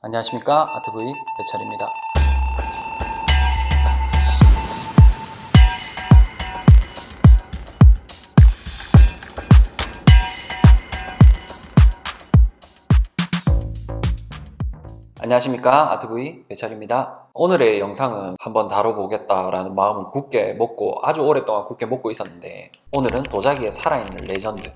안녕하십니까, 아트브이 배철입니다. 안녕하십니까, 아트브이 배철입니다. 오늘의 영상은 한번 다뤄보겠다라는 마음을 굳게 먹고 아주 오랫동안 굳게 먹고 있었는데, 오늘은 도자기에 살아있는 레전드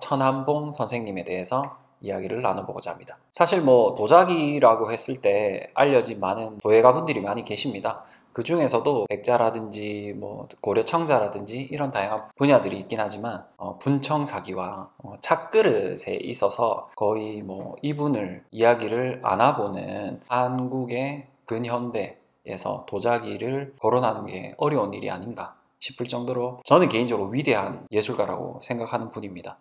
천한봉 선생님에 대해서 이야기를 나눠보고자 합니다. 사실 도자기라고 했을 때 알려진 많은 도예가분들이 많이 계십니다. 그 중에서도 백자라든지 고려청자라든지 이런 다양한 분야들이 있긴 하지만 분청사기와 찻그릇에 있어서 거의 이분을 이야기를 안 하고는 한국의 근현대에서 도자기를 거론하는 게 어려운 일이 아닌가 싶을 정도로 저는 개인적으로 위대한 예술가라고 생각하는 분입니다.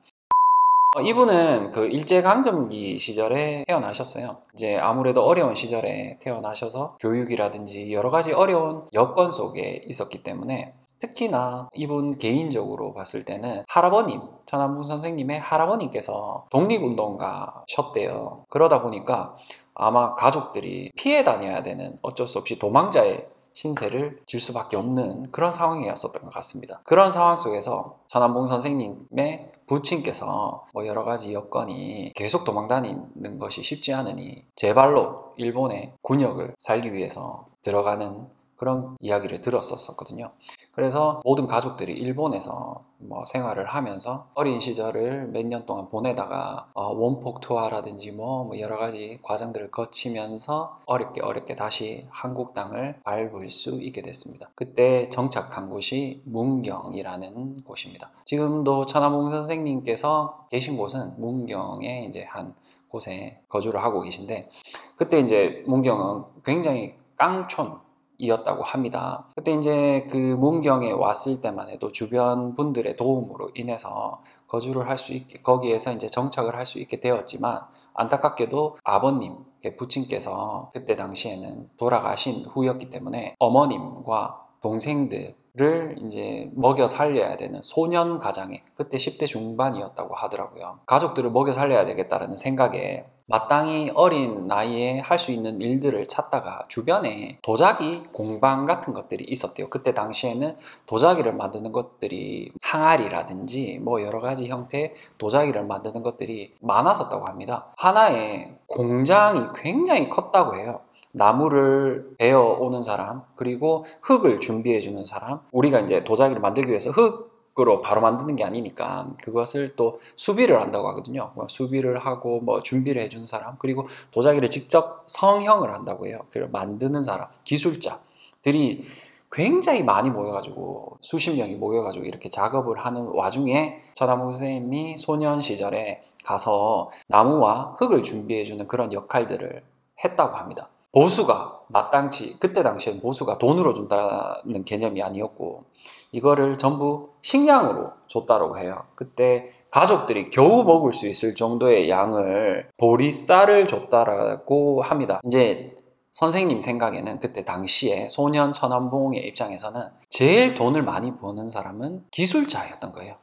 이분은 그 일제강점기 시절에 태어나셨어요. 이제 아무래도 어려운 시절에 태어나셔서 교육이라든지 여러 가지 어려운 여건 속에 있었기 때문에, 특히나 이분 개인적으로 봤을 때는 할아버님, 천한봉 선생님의 할아버님께서 독립운동가셨대요. 그러다 보니까 아마 가족들이 피해 다녀야 되는, 어쩔 수 없이 도망자의 신세를 질 수밖에 없는 그런 상황이었었던 것 같습니다. 그런 상황 속에서 천한봉 선생님의 부친께서 여러 가지 여건이 계속 도망 다니는 것이 쉽지 않으니 제 발로 일본의 군역을 살기 위해서 들어가는 그런 이야기를 들었었거든요. 그래서 모든 가족들이 일본에서 생활을 하면서 어린 시절을 몇 년 동안 보내다가 원폭 투하라든지 여러 가지 과정들을 거치면서 어렵게 다시 한국 땅을 밟을 수 있게 됐습니다. 그때 정착한 곳이 문경이라는 곳입니다. 지금도 천한봉 선생님께서 계신 곳은 문경의 이제 한 곳에 거주를 하고 계신데, 그때 이제 문경은 굉장히 깡촌이었다고 합니다. 그때 이제 그 문경에 왔을 때만 해도 주변 분들의 도움으로 인해서 거주를 할 수 있게, 거기에서 이제 정착을 할 수 있게 되었지만, 안타깝게도 아버님, 부친께서 그때 당시에는 돌아가신 후였기 때문에 어머님과 동생들을 이제 먹여 살려야 되는 소년 가장에, 그때 10대 중반이었다고 하더라고요. 가족들을 먹여 살려야 되겠다라는 생각에 마땅히 어린 나이에 할 수 있는 일들을 찾다가 주변에 도자기 공방 같은 것들이 있었대요. 그때 당시에는 도자기를 만드는 것들이 항아리라든지 여러 가지 형태의 도자기를 만드는 것들이 많았었다고 합니다. 하나의 공장이 굉장히 컸다고 해요. 나무를 베어오는 사람, 그리고 흙을 준비해주는 사람, 우리가 이제 도자기를 만들기 위해서 흙으로 바로 만드는 게 아니니까 그것을 또 수비를 한다고 하거든요. 수비를 하고 준비를 해주는 사람, 그리고 도자기를 직접 성형을 한다고 해요. 그걸 만드는 사람, 기술자들이 굉장히 많이 모여가지고, 수십 명이 모여가지고 이렇게 작업을 하는 와중에 천한봉 선생님이 소년 시절에 가서 나무와 흙을 준비해주는 그런 역할들을 했다고 합니다. 보수가 마땅치, 그때 당시엔 보수가 돈으로 준다는 개념이 아니었고 이거를 전부 식량으로 줬다고 해요. 그때 가족들이 겨우 먹을 수 있을 정도의 양을 보리쌀을 줬다라고 합니다. 이제 선생님 생각에는 그때 당시에 소년 천한봉의 입장에서는 제일 돈을 많이 버는 사람은 기술자였던 거예요.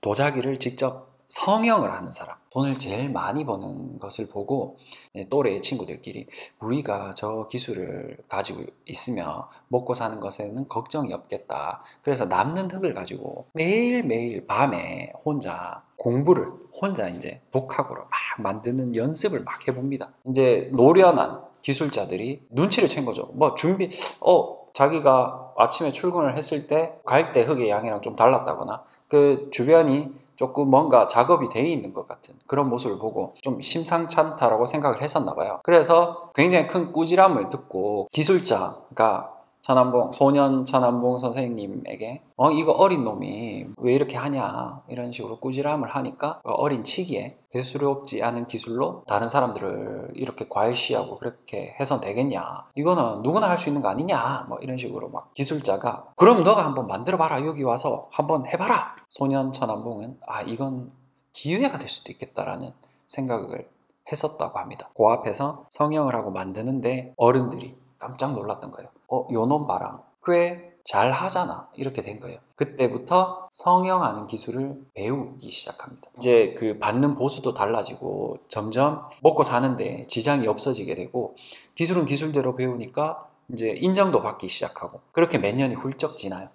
도자기를 직접 성형을 하는 사람, 돈을 제일 많이 버는 것을 보고 또래의 친구들끼리 우리가 저 기술을 가지고 있으면 먹고 사는 것에는 걱정이 없겠다. 그래서 남는 흙을 가지고 매일매일 밤에 혼자 이제 독학으로 막 만드는 연습을 막 해봅니다. 이제 노련한 기술자들이 눈치를 챈 거죠. 자기가 아침에 출근을 했을 때 갈 때 흙의 양이랑 좀 달랐다거나 그 주변이 조금 뭔가 작업이 돼 있는 것 같은 그런 모습을 보고 좀 심상찮다라고 생각을 했었나 봐요. 그래서 굉장히 큰 꾸지람을 듣고 기술자가 소년 천한봉 선생님에게 이거 어린 놈이 왜 이렇게 하냐 이런 식으로 꾸지람을 하니까 어린 치기에 대수롭지 않은 기술로 다른 사람들을 이렇게 과시하고 그렇게 해선 되겠냐, 이거는 누구나 할 수 있는 거 아니냐 이런 식으로 막 기술자가 그럼 너가 한번 만들어봐라, 여기 와서 한번 해봐라. 소년 천한봉은 이건 기회가 될 수도 있겠다라는 생각을 했었다고 합니다. 그 앞에서 성형을 하고 만드는데 어른들이 깜짝 놀랐던 거예요. 요놈 봐라, 꽤 잘 하잖아 이렇게 된 거예요. 그때부터 성형하는 기술을 배우기 시작합니다. 이제 그 받는 보수도 달라지고 점점 먹고 사는데 지장이 없어지게 되고 기술은 기술대로 배우니까 이제 인정도 받기 시작하고 그렇게 몇 년이 훌쩍 지나요.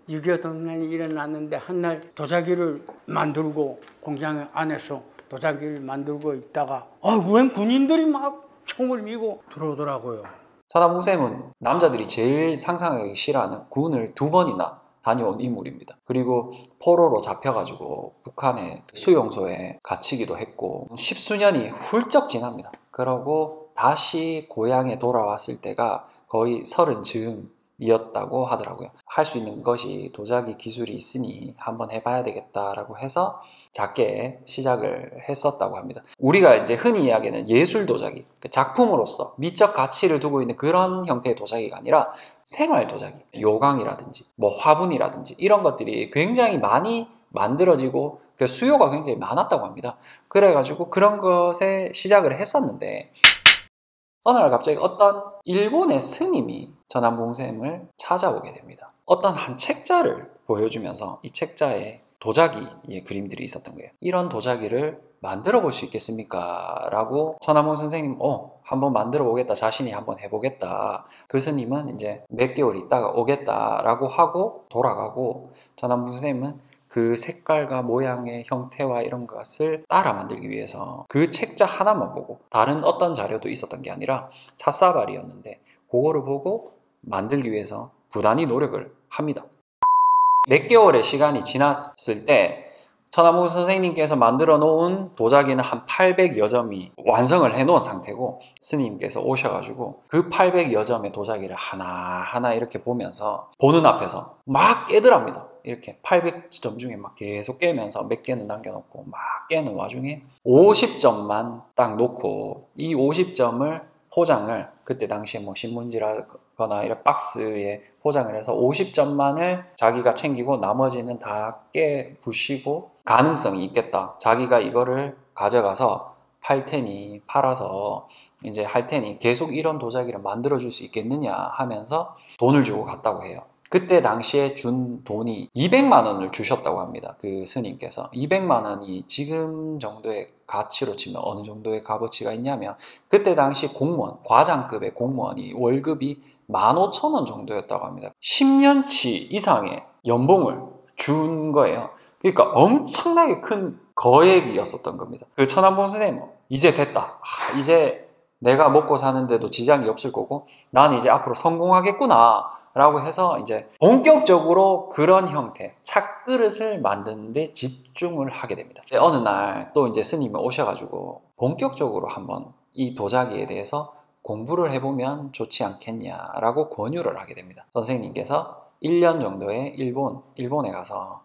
6.25 동란이 일어났는데 한날 도자기를 만들고 공장 안에서 도자기를 만들고 있다가 웬 군인들이 막 총을 밀고 들어오더라고요. 천하봉쌤은 남자들이 제일 상상하기 싫어하는 군을 2번이나 다녀온 인물입니다. 그리고 포로로 잡혀가지고 북한의 수용소에 갇히기도 했고 10수년이 훌쩍 지납니다. 그러고 다시 고향에 돌아왔을 때가 거의 30 즈음이었다고 하더라고요. 할 수 있는 것이 도자기 기술이 있으니 한번 해봐야 되겠다라고 해서 작게 시작을 했었다고 합니다. 우리가 이제 흔히 이야기하는 예술 도자기, 작품으로서 미적 가치를 두고 있는 그런 형태의 도자기가 아니라 생활 도자기, 요강이라든지 뭐 화분이라든지 이런 것들이 굉장히 많이 만들어지고 그 수요가 굉장히 많았다고 합니다. 그래가지고 그런 것에 시작을 했었는데 어느 날 갑자기 어떤 일본의 스님이 천안봉쌤을 찾아오게 됩니다. 어떤 한 책자를 보여주면서 이 책자에 도자기의 그림들이 있었던 거예요. 이런 도자기를 만들어 볼 수 있겠습니까? 라고 천안봉 선생님 한번 만들어 보겠다. 자신이 한번 해보겠다. 그 스님은 이제 몇 개월 있다가 오겠다라고 하고 돌아가고 천안봉 선생님은 그 색깔과 모양의 형태와 이런 것을 따라 만들기 위해서 그 책자 하나만 보고 다른 어떤 자료도 있었던 게 아니라 찻사발이었는데 그거를 보고 만들기 위해서 부단히 노력을 합니다. 몇 개월의 시간이 지났을 때 천안봉 선생님께서 만들어 놓은 도자기는 한 800여 점이 완성을 해 놓은 상태고 스님께서 오셔가지고 그 800여 점의 도자기를 하나하나 이렇게 보면서 보는 앞에서 막 깨더랍니다. 이렇게 800점 중에 막 계속 깨면서 몇 개는 남겨놓고 막 깨는 와중에 50점만 딱 놓고 이 50점을 포장을 그때 당시에 뭐 신문지라거나 이런 박스에 포장을 해서 50점만을 자기가 챙기고 나머지는 다 깨부시고 가능성이 있겠다. 자기가 이거를 가져가서 팔 테니 팔아서 이제 할 테니 계속 이런 도자기를 만들어 줄 수 있겠느냐 하면서 돈을 주고 갔다고 해요. 그때 당시에 준 돈이 200만 원을 주셨다고 합니다. 그 스님께서. 200만 원이 지금 정도의 가치로 치면 어느 정도의 값어치가 있냐면 그때 당시 공무원, 과장급의 공무원이 월급이 15,000원 정도였다고 합니다. 10년치 이상의 연봉을 준 거예요. 그러니까 엄청나게 큰 거액이었었던 겁니다. 그 천안봉 선생님 이제 됐다. 이제 내가 먹고 사는데도 지장이 없을 거고 나는 이제 앞으로 성공하겠구나 라고 해서 이제 본격적으로 그런 형태 찻그릇을 만드는 데 집중을 하게 됩니다. 어느 날 또 이제 스님이 오셔가지고 본격적으로 한번 이 도자기에 대해서 공부를 해보면 좋지 않겠냐라고 권유를 하게 됩니다. 선생님께서 1년 정도의 일본에 가서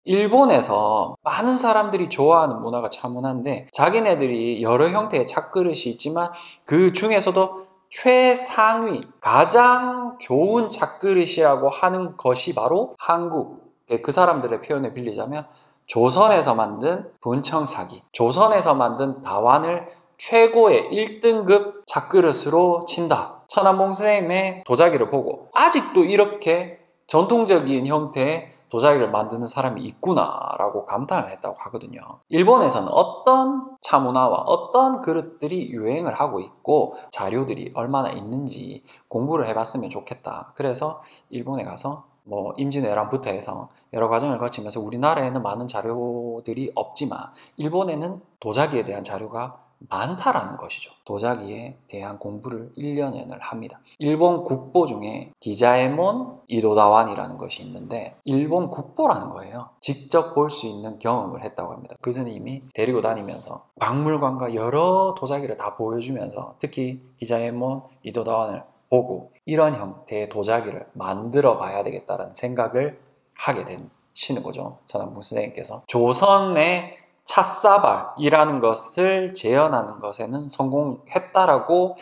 일본에서 많은 사람들이 좋아하는 문화가 차문화인데 자기네들이 여러 형태의 찻그릇이 있지만 그 중에서도 최상위 가장 좋은 찻그릇이라고 하는 것이 바로 한국. 그 사람들의 표현을 빌리자면 조선에서 만든 분청사기, 조선에서 만든 다완을 최고의 1등급 찻그릇으로 친다. 천안봉 선생님의 도자기를 보고 아직도 이렇게 전통적인 형태의 도자기를 만드는 사람이 있구나라고 감탄을 했다고 하거든요. 일본에서는 어떤 차문화와 어떤 그릇들이 유행을 하고 있고 자료들이 얼마나 있는지 공부를 해봤으면 좋겠다. 그래서 일본에 가서 뭐 임진왜란부터 해서 여러 과정을 거치면서 우리나라에는 많은 자료들이 없지만 일본에는 도자기에 대한 자료가 많다라는 것이죠. 도자기에 대한 공부를 1년을 합니다. 일본 국보 중에 기자에몬 이도다완이라는 것이 있는데 일본 국보라는 거예요. 직접 볼 수 있는 경험을 했다고 합니다. 그 스님이 데리고 다니면서 박물관과 여러 도자기를 다 보여주면서 특히 기자에몬 이도다완을 보고 이런 형태의 도자기를 만들어 봐야 되겠다는 생각을 하게 되시는 거죠. 천안봉 선생님께서 조선의 찻사발이라는 것을 재현하는 것에는 성공했다라고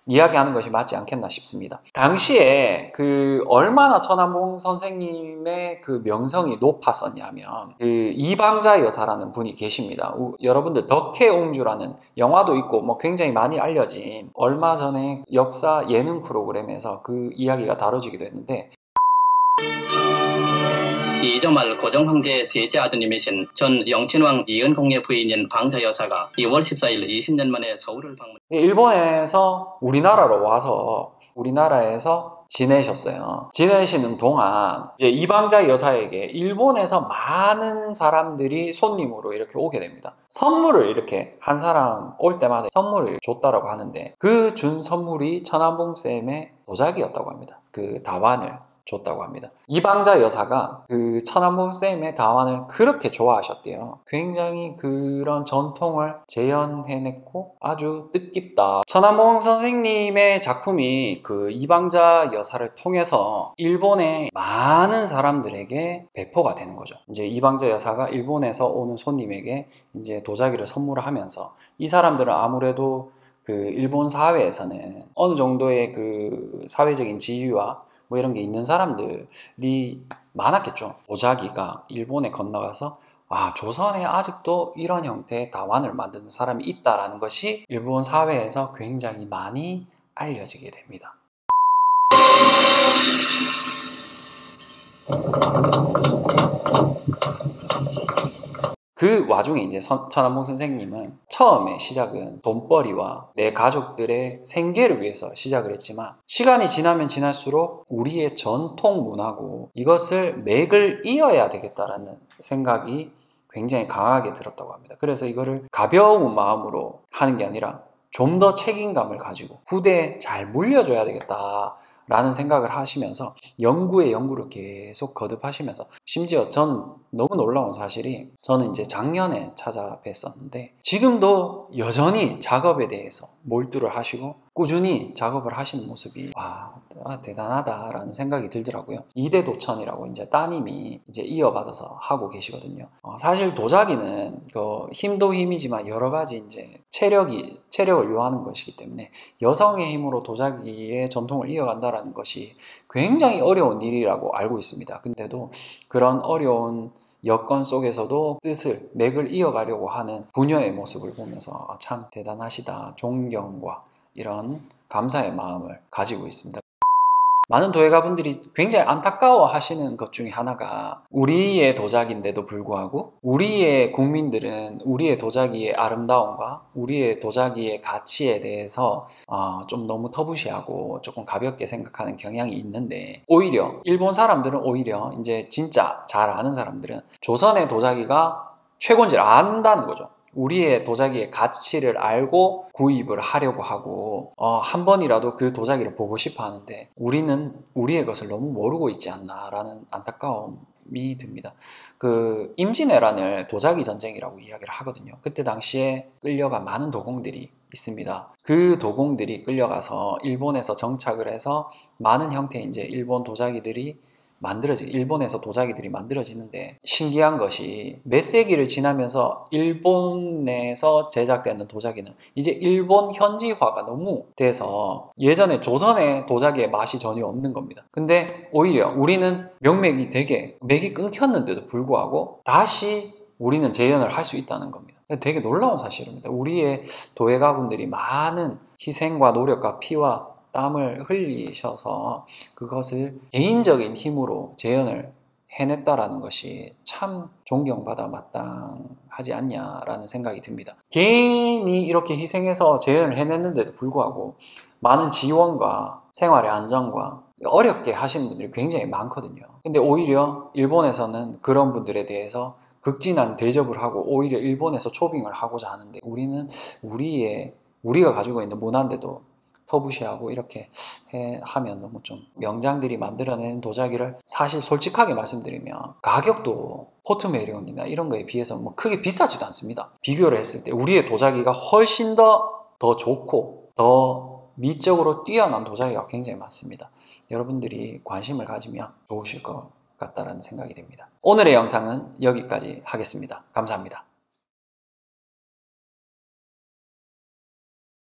이야기하는 것이 맞지 않겠나 싶습니다. 당시에 얼마나 천안봉 선생님의 그 명성이 높았었냐면 이방자 여사라는 분이 계십니다. 여러분들 덕혜옹주라는 영화도 있고 뭐 굉장히 많이 알려진 얼마 전에 역사 예능 프로그램에서 그 이야기가 다뤄지기도 했는데 이정말 고종 황제의 셋째 아드님이신 전 영친왕 이은공의 부인인 방자 여사가 2월 14일 20년 만에 서울을 방문. 일본에서 우리나라에서 지내셨어요. 지내시는 동안 이제 이방자 여사에게 일본에서 많은 사람들이 손님으로 이렇게 오게 됩니다. 선물을 이렇게 한 사람 올 때마다 선물을 줬다라고 하는데 그 준 선물이 천안봉 쌤의 도자기였다고 합니다. 그 다완을 줬다고 합니다. 이방자 여사가 그 천안봉 쌤의 다완을 그렇게 좋아하셨대요. 굉장히 그런 전통을 재현해냈고 아주 뜻깊다. 천안봉 선생님의 작품이 그 이방자 여사를 통해서 일본의 많은 사람들에게 배포가 되는 거죠. 이제 이방자 여사가 일본에서 오는 손님에게 이제 도자기를 선물하면서 이 사람들은 아무래도 그 일본 사회에서는 어느 정도의 그 사회적인 지위와 뭐 이런 게 있는 사람들이 많았겠죠. 도자기가 일본에 건너가서 조선에 아직도 이런 형태의 다완을 만드는 사람이 있다라는 것이 일본 사회에서 굉장히 많이 알려지게 됩니다. 그 와중에 이제 천안봉 선생님은 처음에 시작은 돈벌이와 내 가족들의 생계를 위해서 시작을 했지만 시간이 지나면 지날수록 우리의 전통 문화고 이것을 맥을 이어야 되겠다라는 생각이 굉장히 강하게 들었다고 합니다. 그래서 이거를 가벼운 마음으로 하는 게 아니라 좀 더 책임감을 가지고 후대에 잘 물려줘야 되겠다라는 생각을 하시면서 연구에 연구를 계속 거듭하시면서 심지어 저는 너무 놀라운 사실이 저는 이제 작년에 찾아뵀었는데 지금도 여전히 작업에 대해서 몰두를 하시고 꾸준히 작업을 하시는 모습이 대단하다라는 생각이 들더라고요. 이대도천이라고 이제 따님이 이제 이어받아서 하고 계시거든요. 사실 도자기는 힘도 힘이지만 여러 가지 이제 체력을 요하는 것이기 때문에 여성의 힘으로 도자기의 전통을 이어간다라는 것이 굉장히 어려운 일이라고 알고 있습니다. 근데도 그런 어려운 여건 속에서도 맥을 이어가려고 하는 부녀의 모습을 보면서 참 대단하시다, 존경과 이런 감사의 마음을 가지고 있습니다. 많은 도예가분들이 굉장히 안타까워 하시는 것 중에 하나가 우리의 도자기인데도 불구하고 우리의 국민들은 우리의 도자기의 아름다움과 우리의 도자기의 가치에 대해서 좀 너무 터부시하고 조금 가볍게 생각하는 경향이 있는데 오히려 일본 사람들은 오히려 이제 진짜 잘 아는 사람들은 조선의 도자기가 최고인지를 안다는 거죠. 우리의 도자기의 가치를 알고 구입을 하려고 하고 한 번이라도 그 도자기를 보고 싶어 하는데 우리는 우리의 것을 너무 모르고 있지 않나 라는 안타까움이 듭니다. 그 임진왜란을 도자기 전쟁이라고 이야기를 하거든요. 그때 당시에 끌려간 많은 도공들이 있습니다. 그 도공들이 끌려가서 일본에서 정착을 해서 많은 형태의 이제 일본에서 도자기들이 만들어지는데 신기한 것이 몇 세기를 지나면서 일본에서 제작되는 도자기는 이제 일본 현지화가 너무 돼서 예전에 조선의 도자기의 맛이 전혀 없는 겁니다. 근데 오히려 우리는 맥이 끊겼는데도 불구하고 다시 우리는 재현을 할 수 있다는 겁니다. 되게 놀라운 사실입니다. 우리의 도예가분들이 많은 희생과 노력과 피와 땀을 흘리셔서 그것을 개인적인 힘으로 재현을 해냈다라는 것이 참 존경받아 마땅하지 않냐라는 생각이 듭니다. 개인이 이렇게 희생해서 재현을 해냈는데도 불구하고 많은 지원과 생활의 안정과 어렵게 하시는 분들이 굉장히 많거든요. 근데 오히려 일본에서는 그런 분들에 대해서 극진한 대접을 하고 오히려 일본에서 초빙을 하고자 하는데 우리는 우리가 가지고 있는 문화인데도 터부시하고 이렇게 하면 너무 좀 명장들이 만들어낸 도자기를 사실 솔직하게 말씀드리면 가격도 포트메리온이나 이런 거에 비해서 뭐 크게 비싸지도 않습니다. 비교를 했을 때 우리의 도자기가 훨씬 더 좋고 더 미적으로 뛰어난 도자기가 굉장히 많습니다. 여러분들이 관심을 가지면 좋으실 것 같다는 생각이 듭니다. 오늘의 영상은 여기까지 하겠습니다. 감사합니다.